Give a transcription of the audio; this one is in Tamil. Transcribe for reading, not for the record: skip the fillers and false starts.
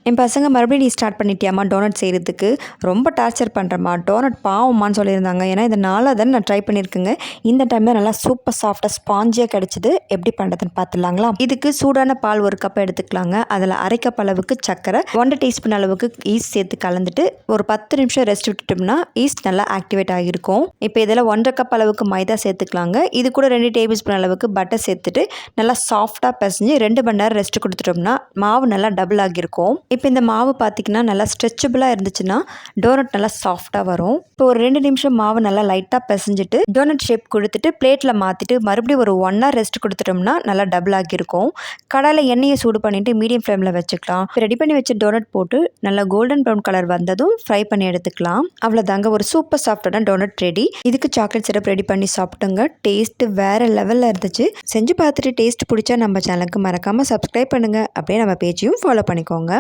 என் பசங்க மறுபடியும் நீ ஸ்டார்ட் பண்ணிட்டியாம்மா டோனட் செய்கிறதுக்கு, ரொம்ப டார்ச்சர் பண்ணுறம்மா, டோனட் பாவம்மான்னு சொல்லியிருந்தாங்க. ஏன்னா இதை 4 தானே நான் ட்ரை பண்ணியிருக்கேங்க. இந்த டைமில் நல்லா சூப்பர் சாஃப்டாக ஸ்பாஞ்சியாக கிடச்சிது. எப்படி பண்ணுறதுன்னு பார்த்துலாங்களா? இதுக்கு சூடான பால் 1 கப் எடுத்துக்கலாங்க. அதில் 1/2 கப் அளவுக்கு சர்க்கரை, 1 டீஸ்பூன் அளவுக்கு ஈஸ்ட் சேர்த்து கலந்துட்டு ஒரு 10 நிமிஷம் ரெஸ்ட் விட்டுட்டோம்னா ஈஸ்ட் நல்லா ஆக்டிவேட் ஆகியிருக்கும். இப்போ இதில் 1/2 கப் அளவுக்கு மைதா சேர்த்துக்கலாங்க. இது கூட 2 டேபிள் ஸ்பூன் அளவுக்கு பட்டர் சேர்த்துட்டு நல்லா சாஃப்டாக பிசைஞ்சு 2 மணி நேரம் ரெஸ்ட் கொடுத்துட்டோம்னா மாவு நல்லா டபுள் ஆகியிருக்கும். இப்போ இந்த மாவு பார்த்திங்கன்னா நல்லா ஸ்ட்ரெச்சபிளாக இருந்துச்சுன்னா டோனட் நல்லா சாஃப்டாக வரும். இப்போ ஒரு 2 நிமிஷம் மாவு நல்லா லைட்டாக பிசைஞ்சிட்டு டோனட் ஷேப் கொடுத்துட்டு பிளேட்டில் மாற்றிட்டு மறுபடியும் ஒரு 1 ஹவர் ரெஸ்ட் கொடுத்துட்டோம்னா நல்லா டபுள் ஆகியிருக்கும். கடாயில் எண்ணெயை சூடு பண்ணிவிட்டு மீடியம் ஃப்ளேமில் வச்சுக்கலாம். இப்போ ரெடி பண்ணி வச்ச டோனட் போட்டு நல்லா கோல்டன் ப்ரௌன் கலர் வந்ததும் ஃப்ரை பண்ணி எடுத்துக்கலாம். அவ்வளோதாங்க, ஒரு சூப்பர் சாஃப்டான டோனட் ரெடி. இதுக்கு சாக்லேட் சிரப் ரெடி பண்ணி சாப்பிட்டுங்க. டேஸ்ட்டு வேறு லெவலில் இருந்துச்சு. செஞ்சு பார்த்துட்டு டேஸ்ட் பிடிச்சா நம்ம சேனலுக்கு மறக்காமல் சப்ஸ்கிரைப் பண்ணுங்கள். அப்படியே நம்ம பேஜையும் ஃபாலோ பண்ணிக்கோங்க.